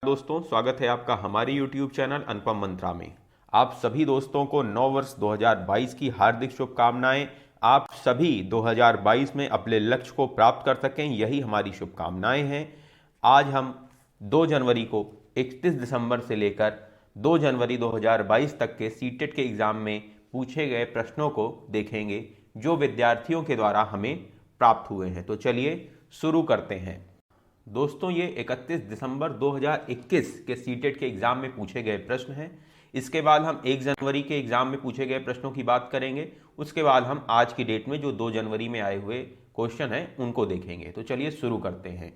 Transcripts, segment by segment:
दोस्तों, स्वागत है आपका हमारे YouTube चैनल अनुपम मंत्रा में। आप सभी दोस्तों को नव वर्ष 2022 की हार्दिक शुभकामनाएं। आप सभी 2022 में अपने लक्ष्य को प्राप्त कर सकें, यही हमारी शुभकामनाएं हैं। आज हम 2 जनवरी को 31 दिसंबर से लेकर 2 जनवरी 2022 तक के सीटेट के एग्ज़ाम में पूछे गए प्रश्नों को देखेंगे, जो विद्यार्थियों के द्वारा हमें प्राप्त हुए हैं। तो चलिए शुरू करते हैं। दोस्तों, ये 31 दिसंबर 2021 के सीटेट के एग्ज़ाम में पूछे गए प्रश्न हैं। इसके बाद हम 1 जनवरी के एग्ज़ाम में पूछे गए प्रश्नों की बात करेंगे। उसके बाद हम आज की डेट में जो 2 जनवरी में आए हुए क्वेश्चन हैं उनको देखेंगे। तो चलिए शुरू करते हैं।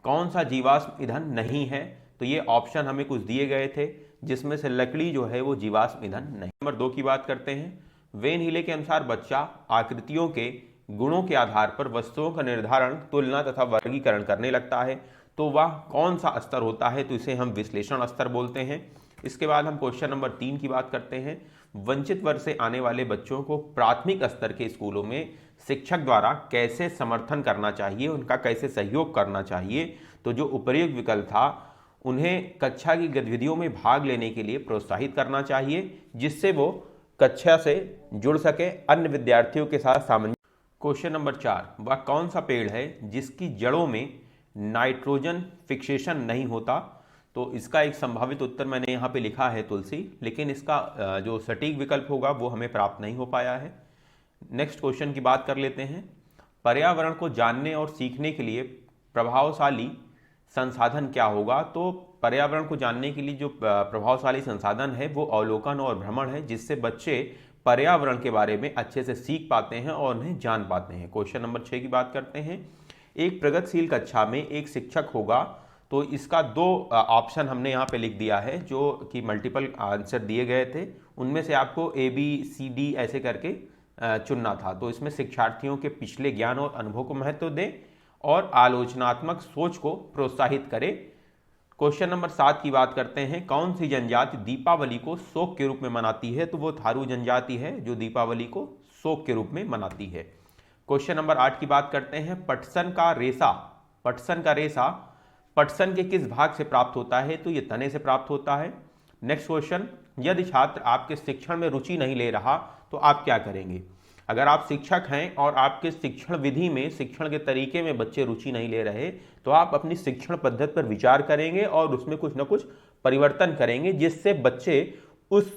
कौन सा जीवाश्म ईंधन नहीं है? तो ये ऑप्शन हमें कुछ दिए गए थे, जिसमें से लकड़ी जो है वो जीवाश्म ईंधन नहीं। नंबर 2 की बात करते हैं। वेन हीले के अनुसार बच्चा आकृतियों के गुणों के आधार पर वस्तुओं का निर्धारण, तुलना तथा वर्गीकरण करने लगता है। तो वह कौन सा स्तर होता है? तो इसे हम विश्लेषण स्तर बोलते हैं। इसके बाद हम क्वेश्चन नंबर 3 की बात करते हैं। वंचित वर्ग से आने वाले बच्चों को प्राथमिक स्तर के स्कूलों में शिक्षक द्वारा कैसे समर्थन करना चाहिए, उनका कैसे सहयोग करना चाहिए? तो जो उपयुक्त विकल्प था, उन्हें कक्षा की गतिविधियों में भाग लेने के लिए प्रोत्साहित करना चाहिए, जिससे वो कक्षा से जुड़ सके, अन्य विद्यार्थियों के साथ सामंजस्य। क्वेश्चन नंबर 4, वह कौन सा पेड़ है जिसकी जड़ों में नाइट्रोजन फिक्सेशन नहीं होता? तो इसका एक संभावित उत्तर मैंने यहाँ पे लिखा है तुलसी, लेकिन इसका जो सटीक विकल्प होगा वो हमें प्राप्त नहीं हो पाया है। नेक्स्ट क्वेश्चन की बात कर लेते हैं। पर्यावरण को जानने और सीखने के लिए प्रभावशाली संसाधन क्या होगा? तो पर्यावरण को जानने के लिए जो प्रभावशाली संसाधन है वो अवलोकन और भ्रमण है, जिससे बच्चे पर्यावरण के बारे में अच्छे से सीख पाते हैं और उन्हें जान पाते हैं। क्वेश्चन नंबर 6 की बात करते हैं। एक प्रगतिशील कक्षा में एक शिक्षक होगा। तो इसका 2 ऑप्शन हमने यहाँ पे लिख दिया है, जो कि मल्टीपल आंसर दिए गए थे। उनमें से आपको ABCD ऐसे करके चुनना था। तो इसमें शिक्षार्थियों के पिछले ज्ञान और अनुभव को महत्व दें और आलोचनात्मक सोच को प्रोत्साहित करें। क्वेश्चन नंबर 7 की बात करते हैं। कौन सी जनजाति दीपावली को शोक के रूप में मनाती है? तो वो थारू जनजाति है जो दीपावली को शोक के रूप में मनाती है। क्वेश्चन नंबर 8 की बात करते हैं। पटसन का रेशा पटसन के किस भाग से प्राप्त होता है? तो ये तने से प्राप्त होता है। नेक्स्ट क्वेश्चन, यदि छात्र आपके शिक्षण में रुचि नहीं ले रहा तो आप क्या करेंगे? अगर आप शिक्षक हैं और आपके शिक्षण विधि में, शिक्षण के तरीके में बच्चे रुचि नहीं ले रहे, तो आप अपनी शिक्षण पद्धति पर विचार करेंगे और उसमें कुछ ना कुछ परिवर्तन करेंगे, जिससे बच्चे उस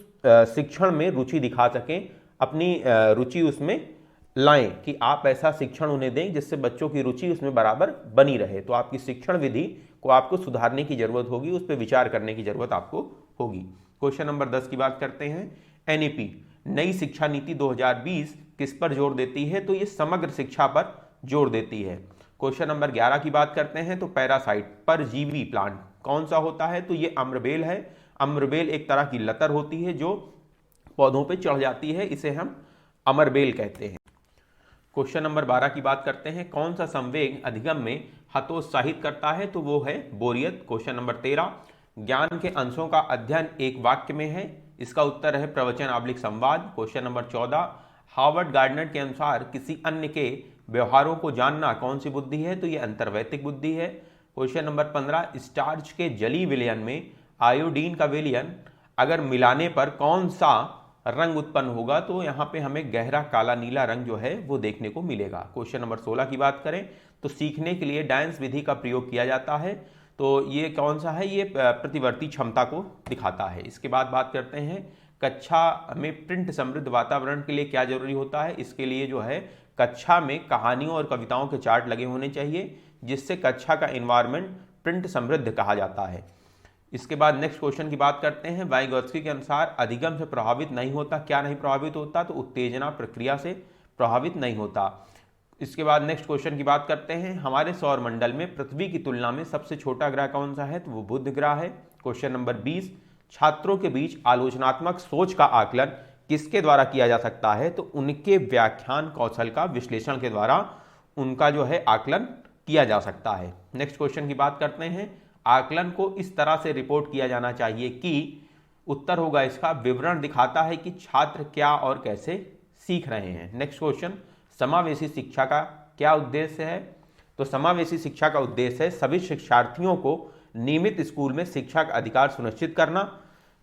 शिक्षण में रुचि दिखा सकें, अपनी रुचि उसमें लाएं कि आप ऐसा शिक्षण उन्हें दें जिससे बच्चों की रुचि उसमें बराबर बनी रहे। तो आपकी शिक्षण विधि को आपको सुधारने की जरूरत होगी, उस पर विचार करने की जरूरत आपको होगी। क्वेश्चन नंबर 10 की बात करते हैं। NEP नई शिक्षा नीति 2020 किस पर जोर देती है? तो ये समग्र शिक्षा पर जोर देती है। क्वेश्चन नंबर 11 की बात करते हैं। तो पैरासाइट, परजीवी प्लांट कौन सा होता है? तो ये अम्रबेल है। अम्रबेल एक तरह की लतर होती है जो पौधों पे चढ़ जाती है, इसे हम अमरबेल कहते हैं। क्वेश्चन नंबर 12 की बात करते हैं। कौन सा संवेग अधिगम में हतोत्साहित करता है? तो वो है बोरियत। क्वेश्चन नंबर 13, ज्ञान के अंशों का अध्ययन एक वाक्य में है। इसका उत्तर है प्रवचन/संवाद। क्वेश्चन नंबर 14, हार्वर्ड गार्डनर के अनुसार किसी अन्य के व्यवहारों को जानना कौन सी बुद्धि है? तो ये अंतर्वैयक्तिक बुद्धि है। क्वेश्चन नंबर 15, स्टार्च के जलीय विलयन में आयोडीन का विलयन अगर मिलाने पर कौन सा रंग उत्पन्न होगा? तो यहाँ पे हमें गहरा काला नीला रंग जो है वो देखने को मिलेगा। क्वेश्चन नंबर 16 की बात करें तो सीखने के लिए डांस विधि का प्रयोग किया जाता है। तो ये कौन सा है? ये प्रतिवर्ती क्षमता को दिखाता है। इसके बाद बात करते हैं कक्षा में प्रिंट समृद्ध वातावरण के लिए क्या जरूरी होता है? इसके लिए जो है कक्षा में कहानियों और कविताओं के चार्ट लगे होने चाहिए, जिससे कक्षा का एनवायरनमेंट प्रिंट समृद्ध कहा जाता है। इसके बाद नेक्स्ट क्वेश्चन की बात करते हैं। वाइगोत्स्की के अनुसार अधिगम से प्रभावित नहीं होता। क्या नहीं प्रभावित होता? तो उत्तेजना प्रक्रिया से प्रभावित नहीं होता। इसके बाद नेक्स्ट क्वेश्चन की बात करते हैं। हमारे सौर मंडल में पृथ्वी की तुलना में सबसे छोटा ग्रह कौन सा है? तो वो बुध ग्रह है। क्वेश्चन नंबर 20, छात्रों के बीच आलोचनात्मक सोच का आकलन किसके द्वारा किया जा सकता है? तो उनके व्याख्यान कौशल का विश्लेषण के द्वारा उनका जो है आकलन किया जा सकता है। नेक्स्ट क्वेश्चन की बात करते हैं। आकलन को इस तरह से रिपोर्ट किया जाना चाहिए कि उत्तर होगा इसका विवरण दिखाता है कि छात्र क्या और कैसे सीख रहे हैं। नेक्स्ट क्वेश्चन, समावेशी शिक्षा का क्या उद्देश्य है? तो समावेशी शिक्षा का उद्देश्य है सभी शिक्षार्थियों को नियमित स्कूल में शिक्षा का अधिकार सुनिश्चित करना।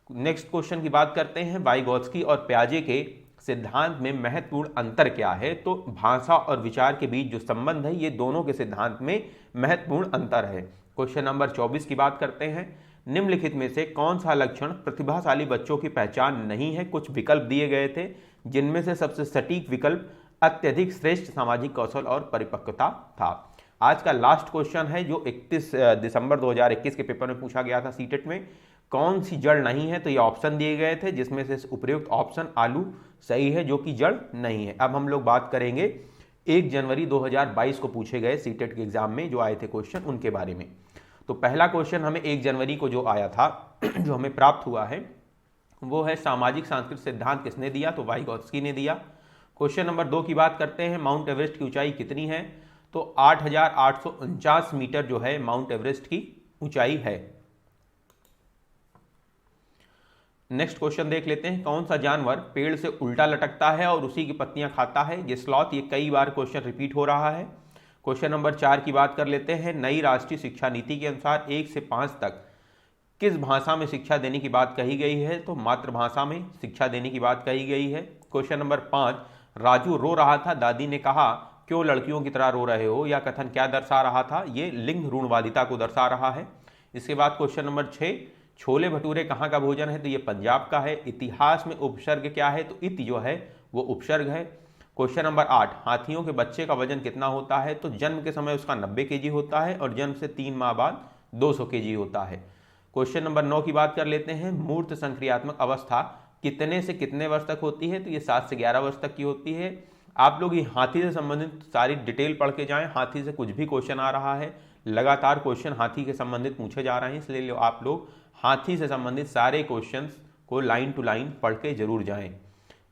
नेक्स्ट क्वेश्चन की बात करते हैं, वाइगोत्स्की और प्याजे के सिद्धांत में महत्वपूर्ण अंतर क्या है? तो भाषा और विचार के बीच जो संबंध है, ये दोनों के सिद्धांत में महत्वपूर्ण अंतर है। क्वेश्चन नंबर 24 की बात करते हैं, निम्नलिखित में से कौन सा लक्षण प्रतिभाशाली बच्चों की पहचान नहीं है? कुछ विकल्प दिए गए थे, जिनमें से सबसे सटीक विकल्प अत्यधिक श्रेष्ठ सामाजिक कौशल और परिपक्वता था। आज का लास्ट क्वेश्चन है जो 31 दिसंबर 2021 के पेपर में पूछा गया था सीटेट में, कौन सी जड़ नहीं है? तो ये ऑप्शन दिए गए थे, जिसमें से उपयुक्त ऑप्शन आलू सही है, जो कि जड़ नहीं है। अब हम लोग बात करेंगे 1 जनवरी 2022 को पूछे गए सीटेट के एग्जाम में जो आए थे क्वेश्चन, उनके बारे में। तो पहला क्वेश्चन हमें 1 जनवरी को जो आया था जो हमें प्राप्त हुआ है, वो है सामाजिक सांस्कृतिक सिद्धांत किसने दिया? तो वाइगोत्स्की ने दिया। क्वेश्चन नंबर 2 की बात करते हैं, माउंट एवरेस्ट की ऊंचाई कितनी है? तो 8,849 मीटर जो है माउंट एवरेस्ट की ऊंचाई है। नेक्स्ट क्वेश्चन देख लेते हैं, कौन सा जानवर पेड़ से उल्टा लटकता है और उसी की पत्तियां खाता है? ये स्लॉथ, ये कई बार क्वेश्चन रिपीट हो रहा है। क्वेश्चन नंबर 4 की बात कर लेते हैं, नई राष्ट्रीय शिक्षा नीति के अनुसार 1 से 5 तक किस भाषा में शिक्षा देने की बात कही गई है? तो मातृभाषा में शिक्षा देने की बात कही गई है। क्वेश्चन नंबर 5, राजू रो रहा था, दादी ने कहा क्यों लड़कियों की तरह रो रहे हो? यह कथन क्या दर्शा रहा था? ये लिंग रूढ़वादिता को दर्शा रहा है। इसके बाद क्वेश्चन नंबर 6, छोले भटूरे कहाँ का भोजन है? तो ये पंजाब का है। इतिहास में उपसर्ग क्या है? तो इति जो है वो उपसर्ग है। क्वेश्चन नंबर 8, हाथियों के बच्चे का वजन कितना होता है? तो जन्म के समय उसका 90 केजी होता है और जन्म से 3 माह बाद 200 केजी होता है। क्वेश्चन नंबर 9 की बात कर लेते हैं, मूर्त संक्रियात्मक अवस्था कितने से कितने वर्ष तक होती है? तो ये 7 से 11 वर्ष तक की होती है। आप लोग ये हाथी से संबंधित सारी डिटेल पढ़ के जाएं, हाथी से कुछ भी क्वेश्चन आ रहा है, लगातार क्वेश्चन हाथी के संबंधित पूछे जा रहे हैं, इसलिए आप लोग हाथी से संबंधित सारे क्वेश्चंस को लाइन टू लाइन पढ़ के जरूर जाएं।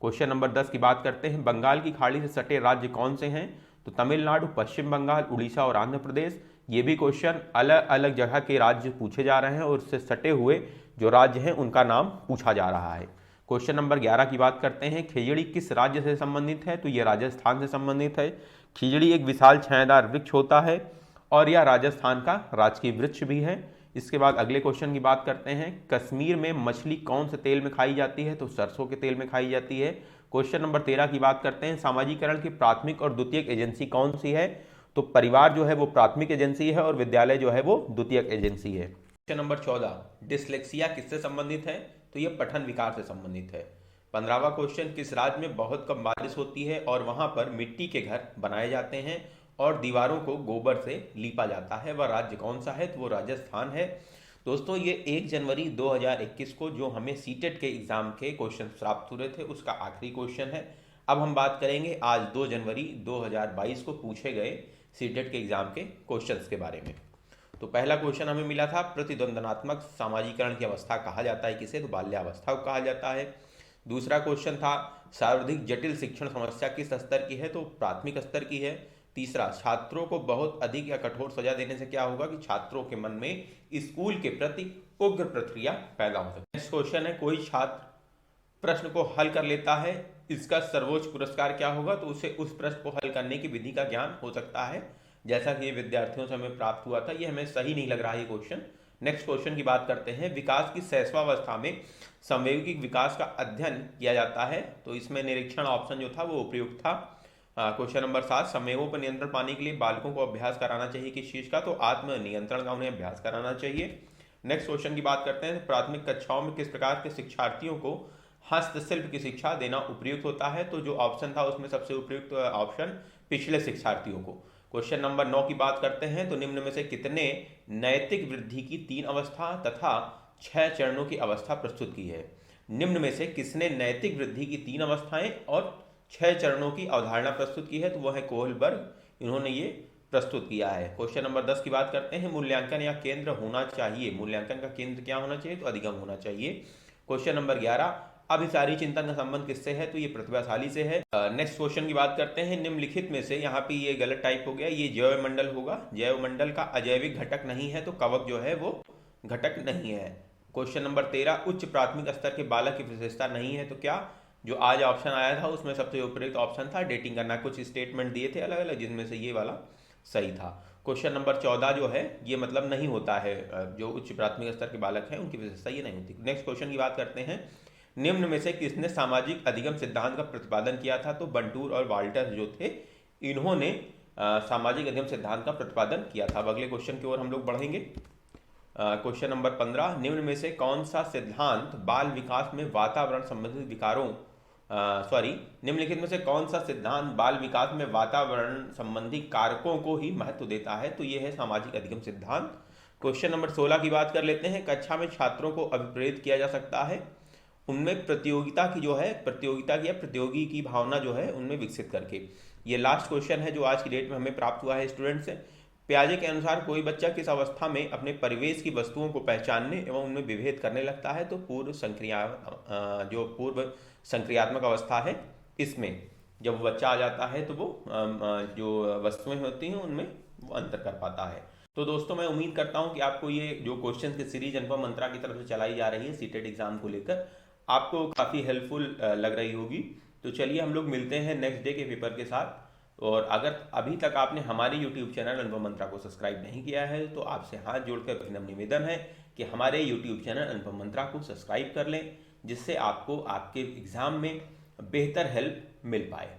क्वेश्चन नंबर 10 की बात करते हैं, बंगाल की खाड़ी से सटे राज्य कौन से हैं? तो तमिलनाडु, पश्चिम बंगाल, उड़ीसा और आंध्र प्रदेश। ये भी क्वेश्चन अलग अलग जगह के राज्य पूछे जा रहे हैं और उससे सटे हुए जो राज्य हैं उनका नाम पूछा जा रहा है। क्वेश्चन नंबर 11 की बात करते हैं, खिजड़ी किस राज्य से संबंधित है? तो यह राजस्थान से संबंधित है। खिजड़ी एक विशाल छायादार वृक्ष होता है और यह राजस्थान का राजकीय वृक्ष भी है। इसके बाद अगले क्वेश्चन की बात करते हैं, कश्मीर में मछली कौन से तेल में खाई जाती है? तो सरसों के तेल में खाई जाती है। क्वेश्चन नंबर 13 की बात करते हैं, सामाजिकरण की प्राथमिक और द्वितीयक एजेंसी कौन सी है? तो परिवार जो है वो प्राथमिक एजेंसी है और विद्यालय जो है वो द्वितीयक एजेंसी है। क्वेश्चन नंबर 14, डिसलेक्सिया किससे संबंधित है? तो ये पठन विकार से संबंधित है। 15वां क्वेश्चन, किस राज्य में बहुत कम बारिश होती है और वहां पर मिट्टी के घर बनाए जाते हैं और दीवारों को गोबर से लीपा जाता है? वह राज्य कौन सा है? तो वो राजस्थान है। दोस्तों ये 1 जनवरी 2021 को जो हमें सीटेट के एग्जाम के क्वेश्चन प्राप्त हुए थे उसका आखिरी क्वेश्चन है। अब हम बात करेंगे आज 2 जनवरी 2022 को पूछे गए सीटेट के एग्जाम के क्वेश्चंस के बारे में। तो पहला क्वेश्चन हमें मिला था, प्रतिद्वंदनात्मक सामाजिकरण की अवस्था कहा जाता है किसे? तो बाल्यावस्था को कहा जाता है। दूसरा क्वेश्चन था, सर्वाधिक जटिल शिक्षण समस्या किस स्तर की है? तो प्राथमिक स्तर की है। तीसरा, छात्रों को बहुत अधिक या कठोर सजा देने से क्या होगा? कि छात्रों के मन में स्कूल के प्रति उग्र प्रतिक्रिया पैदा हो सकती है। नेक्स्ट क्वेश्चन है, कोई छात्र प्रश्न को हल कर लेता है, इसका सर्वोच्च पुरस्कार क्या होगा? तो उसे उस प्रश्न को हल करने की विधि का ज्ञान हो सकता है, जैसा कि ये विद्यार्थियों से हमें प्राप्त हुआ था। ये हमें सही नहीं लग रहा है ये क्वेश्चन। नेक्स्ट क्वेश्चन की बात करते हैं, विकास की शैशवावस्था में संवेगिक विकास का अध्ययन किया जाता है। तो इसमें निरीक्षण ऑप्शन जो था वो उपयुक्त था। क्वेश्चन नंबर 7, संवेगों पर नियंत्रण पाने के लिए बालकों को अभ्यास कराना चाहिए किस चीज का? तो आत्म नियंत्रण का उन्हें अभ्यास कराना चाहिए। नेक्स्ट क्वेश्चन की बात करते हैं, प्राथमिक कक्षाओं में किस प्रकार के शिक्षार्थियों को हस्तशिल्प की शिक्षा देना उपयुक्त होता है? तो जो ऑप्शन था उसमें सबसे उपयुक्त ऑप्शन पिछले शिक्षार्थियों को। क्वेश्चन नंबर 9 की बात करते हैं, तो निम्न में से कितने नैतिक वृद्धि की 3 अवस्था तथा 6 चरणों की अवस्था प्रस्तुत की है? निम्न में से किसने नैतिक वृद्धि की 3 अवस्थाएं और 6 चरणों की अवधारणा प्रस्तुत की है? तो वह है कोहलबर्ग, इन्होंने ये प्रस्तुत किया है। क्वेश्चन नंबर 10 की बात करते हैं, मूल्यांकन या केंद्र होना चाहिए, मूल्यांकन का केंद्र क्या होना चाहिए? तो अधिगम होना चाहिए। क्वेश्चन नंबर 11, अभिसारी चिंतन का संबंध किससे है? तो ये प्रतिभाशाली से है। नेक्स्ट क्वेश्चन की बात करते हैं, निम्नलिखित में से, यहाँ पे ये गलत टाइप हो गया, ये जैव मंडल होगा, जैव मंडल का अजैविक घटक नहीं है, तो कवक जो है वो घटक नहीं है। क्वेश्चन नंबर 13, उच्च प्राथमिक स्तर के बालक की विशेषता नहीं है, तो क्या? जो आज ऑप्शन आया था उसमें सबसे उपयुक्त ऑप्शन था डेटिंग करना। कुछ स्टेटमेंट दिए थे अलग अलग, जिनमें से ये वाला सही था। क्वेश्चन नंबर 14 जो है ये मतलब नहीं होता है, जो उच्च प्राथमिक स्तर के बालक हैं उनकी विशेषता ये नहीं होती। नेक्स्ट क्वेश्चन की बात करते हैं, निम्न में से किसने सामाजिक अधिगम सिद्धांत का प्रतिपादन किया था? तो बंटूर और वाल्टर जो थे इन्होंने सामाजिक अधिगम सिद्धांत का प्रतिपादन किया था। अब अगले क्वेश्चन की ओर हम लोग बढ़ेंगे। क्वेश्चन नंबर 15, निम्न में से कौन सा सिद्धांत बाल विकास में वातावरण संबंधित विकारों निम्नलिखित में से कौन सा सिद्धांत बाल विकास में वातावरण संबंधी कारकों को ही महत्व देता है? तो ये है सामाजिक अधिगम सिद्धांत। क्वेश्चन नंबर 16 की बात कर लेते हैं, कक्षा में छात्रों को अभिप्रेरित किया जा सकता है उनमें प्रतियोगिता की या प्रतियोगी की भावना जो है उनमें विकसित करके। ये लास्ट क्वेश्चन है जो आज की डेट में हमें प्राप्त हुआ है स्टूडेंट्स से। पियाजे के अनुसार कोई बच्चा किस अवस्था में अपने परिवेश की वस्तुओं को पहचानने एवं उनमें विभेद करने लगता है? तो पूर्व संक्रियात्मक अवस्था है, इसमें जब वो बच्चा आ जाता है तो वो जो वस्तुएं होती हैं उनमें वो अंतर कर पाता है। तो दोस्तों मैं उम्मीद करता हूं कि आपको ये जो क्वेश्चन की सीरीज अनुपम मंत्रा की तरफ से चलाई जा रही है सीटेट एग्जाम को लेकर आपको काफ़ी हेल्पफुल लग रही होगी। तो चलिए हम लोग मिलते हैं नेक्स्ट डे के पेपर के साथ। और अगर अभी तक आपने हमारे YouTube चैनल अनुपम मंत्रा को सब्सक्राइब नहीं किया है तो आपसे हाथ जोड़कर विनम्र निवेदन है कि हमारे YouTube चैनल अनुपम मंत्रा को सब्सक्राइब कर लें, जिससे आपको आपके एग्ज़ाम में बेहतर हेल्प मिल पाए।